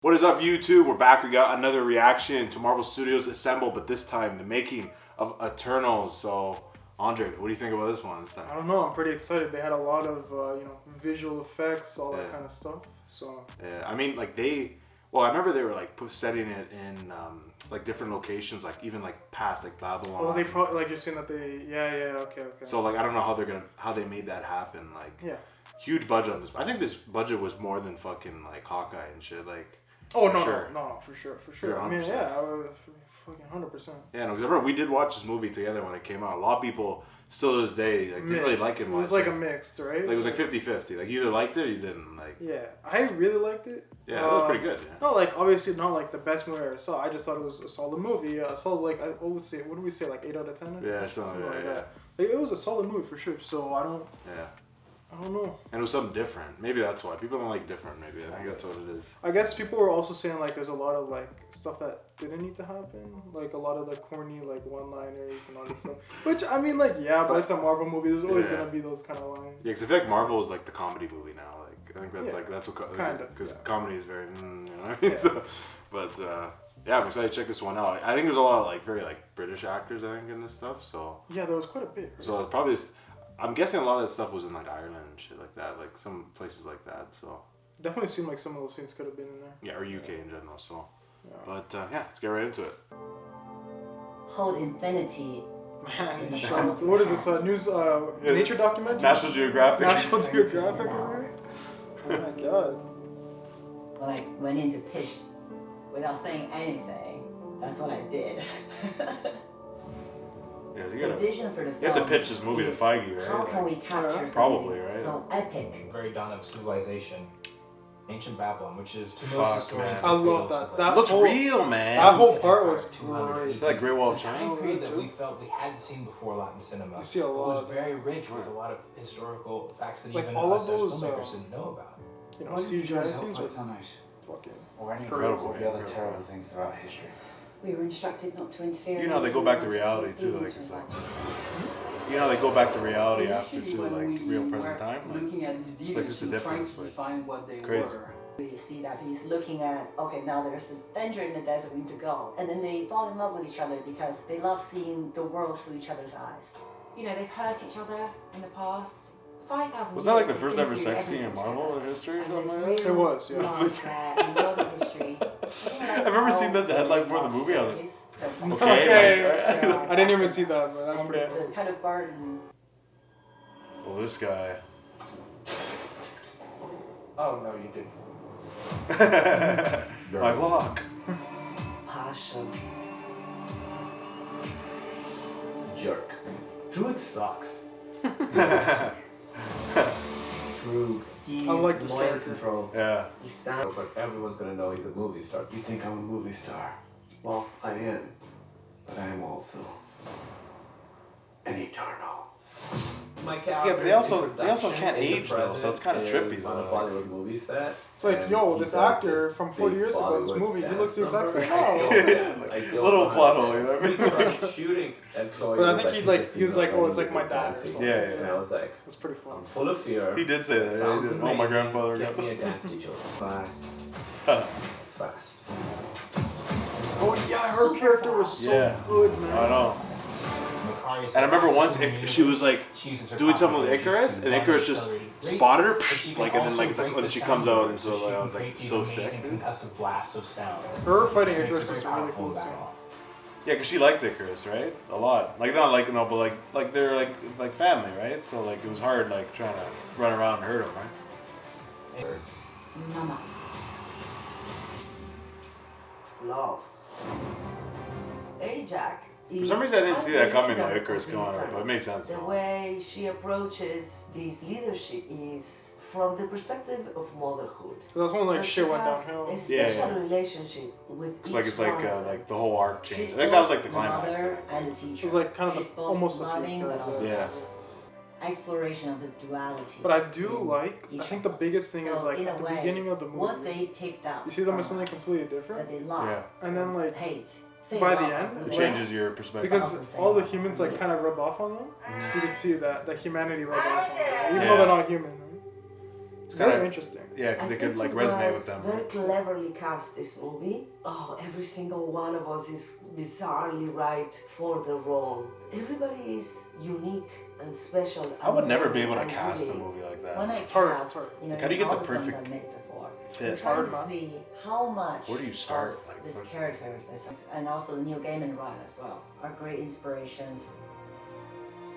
What is up, YouTube? We're back. We got another reaction to Marvel Studios Assemble, but this time the making of Eternals. So, Andre, what do you think about this one this time? I don't know. I'm pretty excited. They had a lot of visual effects, all that kind of stuff. So yeah, I mean, like I remember they were like setting it in like different locations, like even like past like Babylon. they probably like you're saying that they okay. So like I don't know how they made that happen. Like huge budget on this. I think this budget was more than fucking like Hawkeye and shit. Like. Oh no, for sure. Yeah, I mean, yeah, I was fucking 100%. Yeah, no, because I remember we did watch this movie together when it came out. A lot of people still to this day like didn't really like it much. It was like a mixed, right? Like it was like 50-50. Like you either liked it or you didn't. Like yeah, I really liked it. Yeah, it was pretty good. Yeah. Not like obviously not like the best movie I ever saw. I just thought it was a solid movie. A solid like what do we say like 8 out of 10? Yeah, something like that. Like, it was a solid movie for sure. So I don't know. And it was something different. Maybe that's why. People don't like different, maybe. I think that's what it is. I guess people were also saying, like, there's a lot of, like, stuff that didn't need to happen. Like, a lot of the corny, like, one-liners and all this stuff. Which, I mean, like, yeah, but it's a Marvel movie. There's always going to be those kind of lines. Yeah, because I feel like Marvel is, like, the comedy movie now. Like, I think that's, like, that's what... Kind of. Because comedy is very... you know what I mean? So, but, yeah, I'm excited to check this one out. I think there's a lot of, like, very, like, British actors, I think, in this stuff, so... Yeah, there was quite a bit. Right? So, probably... I'm guessing a lot of that stuff was in like Ireland and shit like that, like some places like that. So definitely seemed like some of those things could have been in there. Yeah, or UK in general. So, but yeah, let's get right into it. Hold infinity. Man, so what is this? News? Nature documentary? National Geographic. National Geographic. Right? Oh my god. When I went into pitch without saying anything, that's what I did. Yeah, the vision for the film. You have to pitch this movie to Feige, right? How can we capture probably, right? So epic? Very dawn of civilization, ancient Babylon, which is to most historians. I love that. That looks real, man. That whole part was great. It's like Great Wall of China. It's a time period that we felt we hadn't seen before a lot in cinema. You see a lot. It was very rich with a lot of historical facts that like even all us of those filmmakers didn't know about. You know, CGI scenes were fucking or any incredible. The other terrible things throughout history. We were instructed not to interfere. You know, they go back to reality too. Like it's like, you know, they go back to reality after too, like real present time. Like, looking at these it's like just the difference. Trying to find what they crazy. were. You see that he's looking at, okay, now there's a danger in the desert, we need to go. And then they fall in love with each other because they love seeing the world through each other's eyes. You know, they've hurt each other in the past. 5,000 Was that like the first ever sex scene in Marvel history or something like that? It was, yeah. I remember seeing that as a headline for the movie. I was like, okay. Yeah. I didn't even see that, but that's pretty cool. The kind of burden. Well, this guy. Oh no, you didn't. My vlog. Passion. Jerk. Druid sucks. Droog. I like this mind character. Control. Yeah. He stands. But everyone's gonna know he's a movie star. You think I'm a movie star? Well, I am. But I am also an eternal. My Yeah, but they also can't age though, so it's kind of trippy On a though. Bollywood movie set. It's like, yo, this actor from 40 years ago in this movie, he looks the exact same now. Little plot hole, you know what I mean? Started shooting, and so But I think he was like, oh, it's like my dad or something. Yeah. And I was like, It's pretty fun. I'm full of fear. He did say that. Yeah, he did. Oh, my grandfather. Get me a dance teacher. Fast. Fast. Oh yeah, her character was so good, man. I know. And I remember once she was like doing something with Icarus, and Icarus just spotted her, like, and then like it's like when she comes out, and so like I was like so sick. Concussive blasts of sound. Her fighting Icarus is really cool. Yeah, cause she liked Icarus, right? A lot. Like not like but like they're like family, right? So like it was hard like trying to run around and hurt him, right? Nama. Love. Ajax. For some reason I didn't see that coming though, Icarus coming out, but it makes sense. The way she approaches this leadership is from the perspective of motherhood. That's when like So shit she went has downhill. A special relationship with It's like each it's like one of them. like the whole arc changed. She's I think that was like the both climax. mother and a teacher. It was like kind of She's both almost loving, but also Yeah. exploration of the duality. But I do like, each I think the of us. biggest thing is So like in at a the way, beginning of the what movie, they picked up you see them from as something us completely that different. they love, Yeah. And then like hate. by the end, It changes your perspective. because all the humans like kind of rub off on them, so you can see that the humanity rub off on them, even though they're not human. Right? It's Very kind of interesting. yeah, because I they could think like it resonate was with them. Very cleverly cast this movie. Oh, every single one of us is bizarrely right for the role. Everybody is unique and special. I would never be able to and cast a really- movie like When that. I It's hard, cast, it's hard. you know, Like, how do you get all the films perfect I've made before, fit? I'm trying Hard, to man. see how much Where do you start? of Like, this what- character, and also the Neil Gaiman run as well, are great inspirations.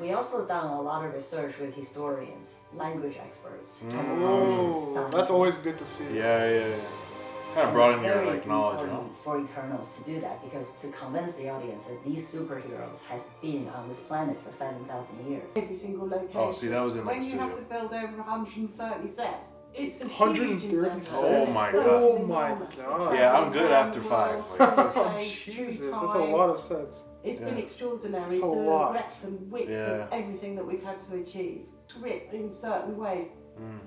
We also done a lot of research with historians, language experts, anthropologists, Oh, that's always good to see. Yeah. Kind of And broaden it's your very like knowledge, you know. important for Eternals to do that, because to convince the audience that these superheroes has been on this planet for 7,000 years. Every single location. Oh, see, that was in when the you have studio. to build over 130 sets, it's a 130 huge endeavor. sets? Oh my God. Oh my God. Yeah, I'm good after 5. Oh, Jesus, that's a lot of sets. It's been Yeah. extraordinary, It's a the lot. breadth and width Yeah. of everything that we've had to achieve. Written in certain ways. Mm.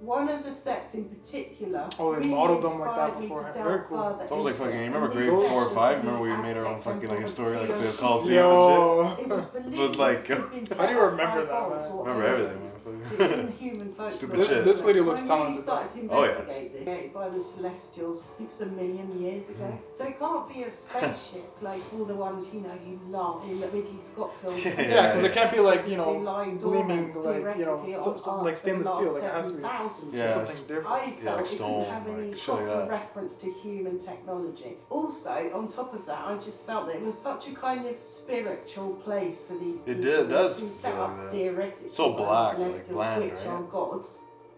One of the sets in particular. Oh, they really modeled them like that inspired me to beforehand. delve Very cool. further It's almost like into fucking. it. You remember And Grade this 4 or set 5? was Remember we the made our own Aztec fucking like a and story like Portillo the sheep. Coliseum and Yo. It was believed But, like, to have been how do set you up remember by that, gods man? or Remember everything, aliens. motherfucker. It's in human folklore. Stupid shit. This lady looks So I really talented. started to Oh, yeah. investigate this. Created by the Celestials, it was 1,000,000 years ago. So it can't be a spaceship like all the ones you love in the Ridley Scott films. Yeah, because it can't be like, Been lying gleaming, dormant like, theoretically on like Earth stainless for the steel. last Like, it has to be 7,000 Yeah. years. something different. I Yeah, felt like it stone, couldn't have any like shit like proper that. reference to human technology. Also, on top of that, I just felt that it was such a kind of spiritual place for these It people. did- does It's been set feel up like that. theoretically So by the black, like Celestials, bland, which right? are gods.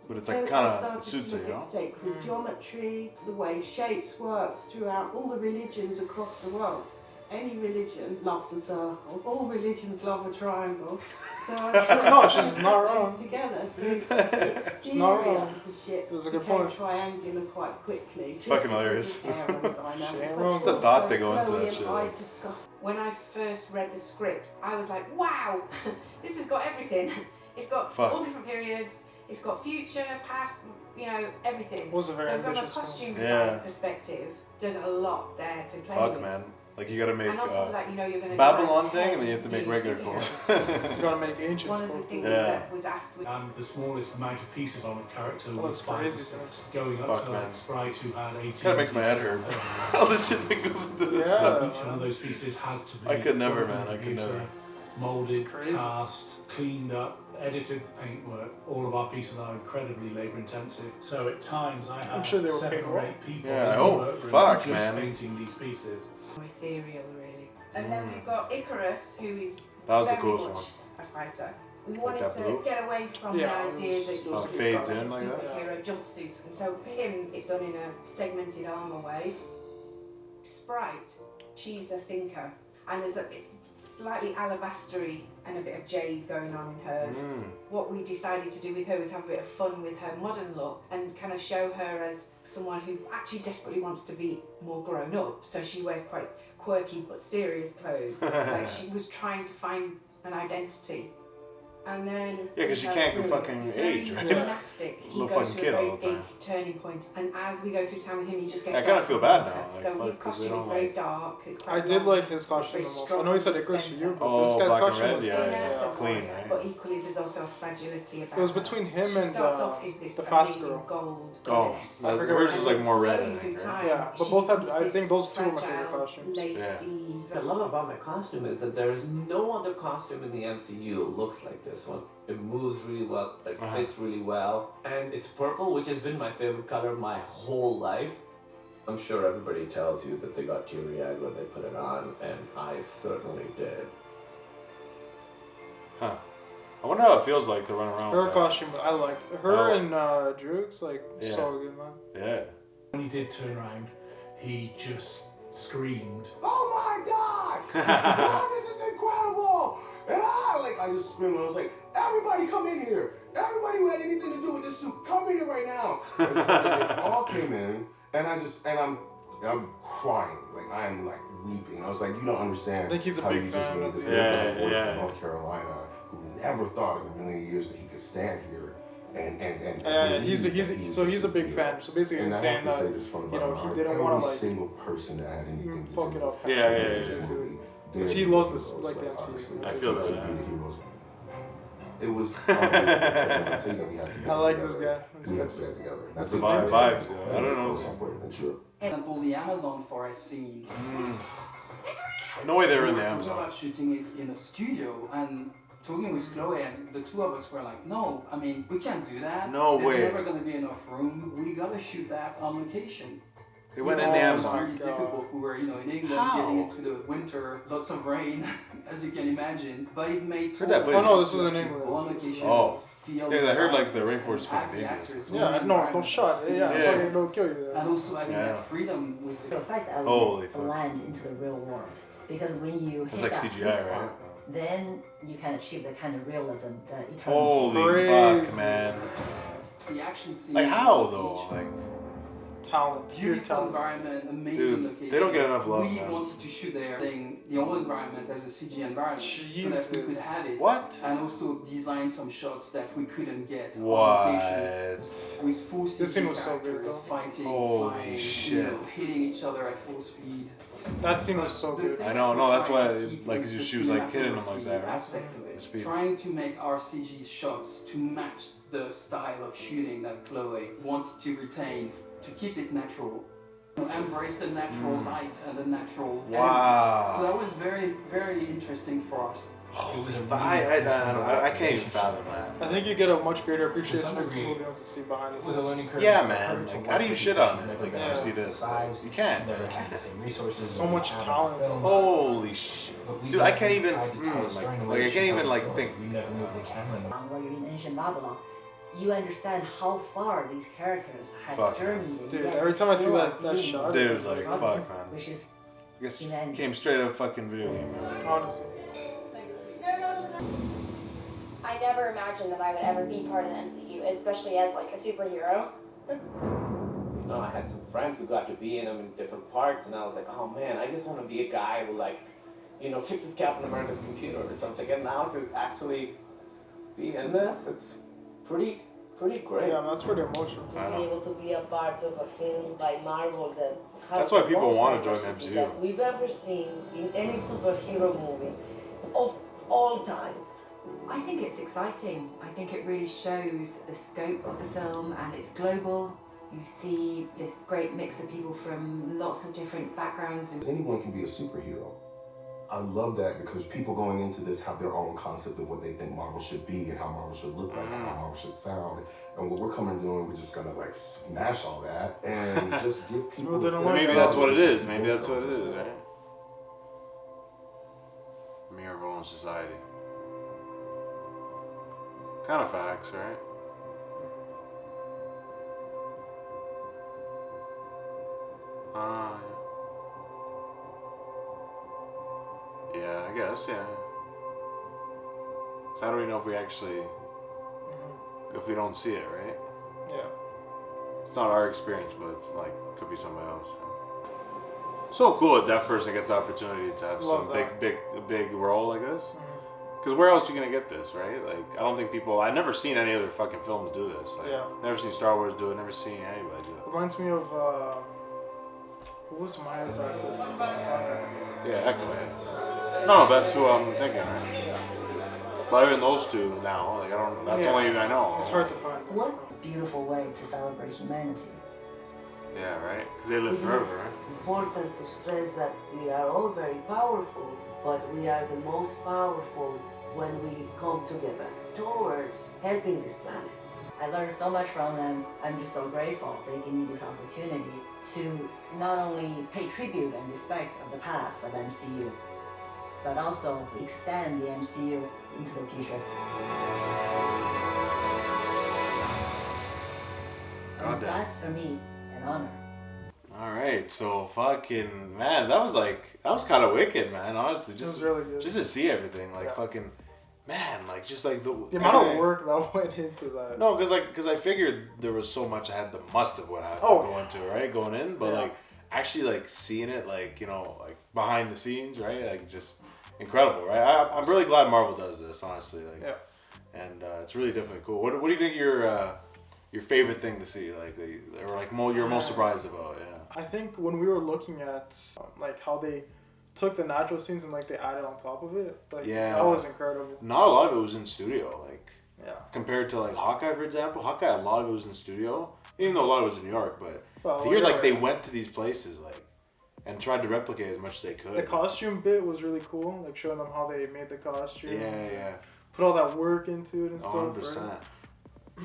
But it's So like I kind of started suits to it, look you know. at sacred geometry, the way shapes worked throughout all the religions across the world. Any religion loves a circle. All religions love a triangle. So I No, she's not those wrong. together. So the She's not exterior wrong. of the ship It was a good became point. triangular quite quickly. just Fucking because hilarious. of aerodynamics. She ain't But wrong. It's the also thought they go into Chloe that and shit, I like. discussed When I first read the script, I was like, wow, this has got everything. It's got Fuck. all different periods, it's got future, past, everything. It was a very so from a ambitious film. costume design Yeah. perspective, there's a lot there to play Fuck, with. man. Like you gotta make And on top of that, you're going to Babylon thing, and then you have to make regular clothes. You gotta make ancient One of the stuff. things Yeah. that was asked with And the smallest amount of pieces on a character Oh, was that's 5 or crazy, 6, going up Fuck, to man. like Sprite who had 18 Kinda makes my head pieces hurt. on All the shit that goes into this Yeah. stuff. Each one of those pieces had to be I could never, put on man, the I could computer, never. Molded, It's crazy. cast, cleaned up, edited paintwork. All of our pieces are incredibly labor intensive. So at times I have sure they were 7 paid or well. 8 people Yeah, I in the hope. workroom Fuck, just man. painting these pieces. more ethereal, really. And then we've got Icarus, who is That was the very coolest much one. a fighter. We wanted that to blue? get away from Yeah, the it idea was- that it you're was just fades got a in like that? superhero jumpsuit. And so for him, it's done in a segmented armour way. Sprite, she's a thinker. And it's slightly alabastery and a bit of jade going on in hers. What we decided to do with her was have a bit of fun with her modern look and kind of show her as someone who actually desperately wants to be more grown up. So she wears quite quirky but serious clothes. Like she was trying to find an identity. And then Yeah, 'cause you can't go fucking he's very age, right? monastic. He Little goes fucking through kid a all very the time. big turning point, and as we go through time with him, he just gets. I kinda darker feel and bad darker. now, like, So fuck, his 'cause they costume is don't, very like- dark. It's quite I did long, like his costume very the most. I strong know he said in the Icarus to you, centre. but Oh, this guy's black and costume red, was yeah, Yeah, yeah, that's a clean, warrior, right? But equally, there's also a fragility about It was her. between him She and starts off as this the fast amazing girl. gold Oh, goddess. that- forget hers her is name. like more red, I Slowly think. through Right? time, Yeah, but she both had- becomes I think this those two were my favorite fragile, costumes. lacy, What I love about my costume is that there's no other costume in the MCU looks like this one. It moves really well, it fits really well, and it's purple, which has been my favorite color my whole life. I'm sure everybody tells you that they got teary-eyed when they put it on, and I certainly did. Huh. I wonder how it feels like to run around Her with that. costume, I liked her Oh. and Droogs, like Yeah. so good, man. Yeah. When he did turn around, he just screamed. Oh my God! Oh, this is incredible! And I just screamed. I was like, everybody come in here! Everybody who had anything to do with this suit, come in here right now! And so they all came in, and I'm crying. Like I am like weeping. I was like, you don't understand. I think he's a how big you just fan made of this. the- There was Yeah, a boy yeah. from North Carolina who never thought in a million years that he could stand here and Yeah, believe he's that he was a just big hero. fan. So basically, And he's I saying have to that say this from the you know, bottom of he my didn't heart. wanna, Every like, single person that had anything to fuck do it up. Yeah, with this yeah. movie, Because they're he the loves heroes, this, like the honestly. MCU. I feel that, They're yeah. the heroes. It was unbelievable. We had to get I like together. this guy. We had to get together. That's the vibes. I don't know. Software adventure. For example, the Amazon forest scene. No way they were in the We were talking Amazon. about shooting it in a studio and talking with Chloe, and the two of us were like, no, I mean, we can't do that. No way. There's never going to be enough room. We got to shoot that on location. They went in the It was Amazon. really difficult. We were, in England, How? getting into the winter, lots of rain, as you can imagine. But it made Heard that tours place. Oh, no, this is in to England. go on location, Oh. feel Yeah, I heard like the and rainforest is have fucking the dangerous. actors, Yeah, the no environment, shot. feel Yeah, the Yeah. fucking don't kill you. and also having Yeah. that freedom with The the effects Holy element fuck. blend into the real world. Because when you It's hit like that CGI, sweet right? spot, then you can achieve the kind of realism that Eternals Holy Crazy. fuck, man. the action scene. Like how each though? Like, Talent. Pure Beautiful talent. environment, amazing Dude, location. they don't get enough love, We man. wanted to shoot there, the whole environment as a CG environment, so that we could Jesus. have it. what? And also design some shots that we couldn't get on location. What? With full CG This scene was so good, characters though. fighting, Holy flying, shit. hitting each other at full speed. That scene was so The good. thing I know, that no, we're that's trying why, to keep like, is the she was like hitting them like cinematography that, right? aspect of The it. speed. Trying to make our CG shots to match the style of shooting that Chloe wanted to retain, to keep it natural. Embrace the natural light and the natural Wow. elements. So that was very, very interesting for us. Holy fuck. I can't even fathom that. I think you get a much greater appreciation some of this degree, movie once you see behind the It was a scenes. learning curve. Yeah, for man. her to Like, work how do you with shit people on she it? never Like, got when you the see this, size, you can't. she never had the same resources. So that we much have in talent. our films. Holy shit. But we Dude, I never can't even, tried to tell a story in a way like, I she can't tells even, a like, story. think. We never moved the camera. where you're in ancient Babylon, you understand how far these characters has Fuck. journeyed. Dude, yet every time I see still that are shot, doing Dude, this like, struggles, fuck, man. Which is I guess humanity. came straight out of fucking video game, man. Honestly. I never imagined that I would ever be part of the MCU, especially as like a superhero. I had some friends who got to be in them in different parts, and I was like, oh man, I just want to be a guy who like, fixes Captain America's computer or something. And now to actually be in this, it's pretty great. Yeah, that's pretty emotional. To be able to be a part of a film by Marvel that has That's why the people most wanna join diversity MCU. that we've ever seen in any superhero movie of all time. I think it's exciting. I think it really shows the scope of the film, and it's global. You see this great mix of people from lots of different backgrounds. And Anyone can be a superhero. I love that because people going into this have their own concept of what they think Marvel should be and how Marvel should look like and how Marvel should sound. And what we're coming doing, we're just gonna like smash all that and just give people. Smooth it a away. sense Maybe of that's what it it. is. Maybe that's what it is, right? Mirror role in society. Kind of facts, right? Yeah, I guess, yeah. So how do we know if we actually, if we don't see it, right? Yeah. It's not our experience, but it's like, could be somebody else. So cool a deaf person gets the opportunity to have Love some that. big role like this. Because where else are you gonna get this, right? Like, I don't think people. I've never seen any other fucking films do this. Like, Yeah. Never seen Star Wars do it. Never seen anybody do it. Reminds me of who was Maya's actor? Yeah, Echo. Yeah. No, that's who I'm thinking. Right? But even those two now, like I don't. That's Yeah. only I know. It's hard to find. What a beautiful way to celebrate humanity. Yeah, right. Because they live It forever, is right? important to stress that we are all very powerful, but we are the most powerful when we come together towards helping this planet. I learned so much from them. I'm just so grateful they gave me this opportunity to not only pay tribute and respect of the past of MCU, but also extend the MCU into the future. And Goddamn. that's for me an honor. All right, so fucking man, that was kind of wicked, man. Honestly, It just was really good. just to see everything, like Yeah. fucking, man, like just like the amount of everything. work that went into that. No, because I figured there was so much I had the must of what I had to Oh, go into, right, going in, but Yeah. like actually like seeing it, like like behind the scenes, right, like just incredible, right. I'm really glad Marvel does this, honestly, like, Yeah. and it's really definitely cool. What do you think your favorite thing to see, like, or like you're most surprised about? Yeah. I think when we were looking at like how they took the natural scenes and like they added on top of it. Like Yeah. that was incredible. Not a lot of it was in studio, like Yeah. compared to like Hawkeye, for example. Hawkeye, a lot of it was in studio, even though a lot of it was in New York. But Well, here, like they yeah. went to these places, like, and tried to replicate as much as they could. The costume bit was really cool, like showing them how they made the costumes. Yeah. Put all that work into it and stuff. 100%.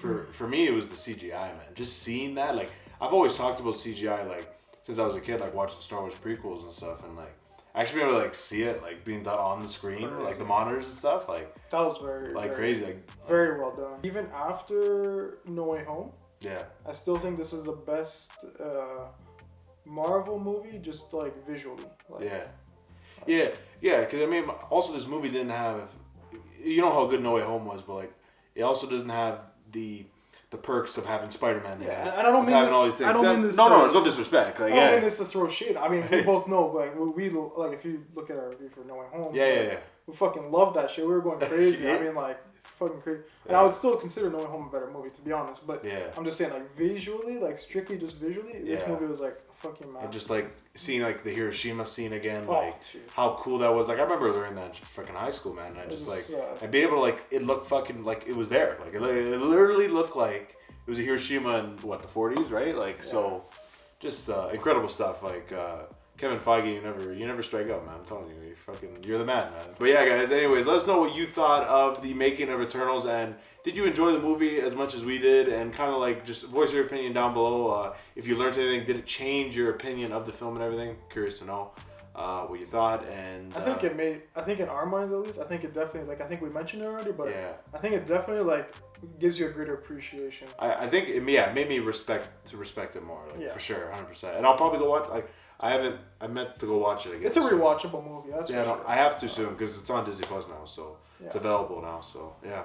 Right? For me, it was the CGI, man. Just seeing that, like, I've always talked about CGI, like, since I was a kid, like watching Star Wars prequels and stuff, and like actually being able to like see it like being done on the screen, Crazy. like the monitors and stuff, like That was very like very, crazy, like very well done. Even after No Way Home, yeah. I still think this is the best Marvel movie, just like visually. Like, Yeah. Because I mean, also this movie didn't have, you know how good No Way Home was, but like it also doesn't have the perks of having Spider-Man. Yeah, and I don't mean having this. all these things. I don't mean this. No, it's no disrespect. Like, I don't mean this to throw shade. I mean, we both know, like we like if you look at our review for No Way Home. Yeah. We fucking loved that shit. We were going crazy. Yeah. I mean, like fucking crazy. And Yeah. I would still consider No Way Home a better movie, to be honest. But Yeah. I'm just saying, like visually, like strictly just visually, this Yeah. movie was like a fucking And masterpiece. just like seeing like the Hiroshima scene again, Oh, like dude. how cool that was. Like I remember learning that in freaking high school, man. And I It just was, like and being able to like it looked fucking like it was there. Like it literally looked like it was a Hiroshima in what the 40s, right? Like so, just incredible stuff. Like Kevin Feige, you never strike out, man. I'm telling you, you're the man, man. But yeah, guys. Anyways, let us know what you thought of the making of Eternals, and did you enjoy the movie as much as we did? And kind of like just voice your opinion down below. If you learned anything, did it change your opinion of the film and everything? Curious to know what you thought. And I think it made. I think in our minds at least, I think it definitely like I think we mentioned it already, but yeah. I think it definitely like gives you a greater appreciation. I think it made me respect it more, like, Yeah. for sure, 100%. And I'll probably go watch. Like I meant to go watch it again. It's a soon. rewatchable movie. That's Yeah, for no, sure. I have to soon because it's on Disney Plus now, so Yeah. it's available now. So yeah,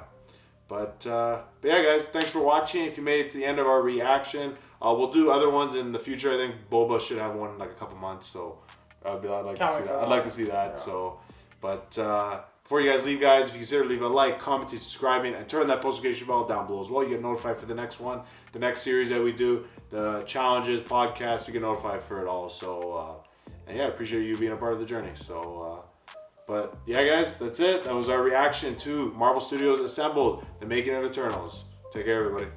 but yeah, guys, thanks for watching. If you made it to the end of our reaction, we'll do other ones in the future. I think Boba should have one in like a couple months, so I'd like to see that. I'd like to see that. Yeah. So, but before you guys leave, guys, if you consider leaving a like, commenting, subscribing, and turn that notification bell down below as well, you get notified for the next one, the next series that we do, the challenges, podcasts. You get notified for it all. So, and yeah, I appreciate you being a part of the journey. So, but yeah, guys, that's it. That was our reaction to Marvel Studios Assembled, the making of Eternals. Take care, everybody.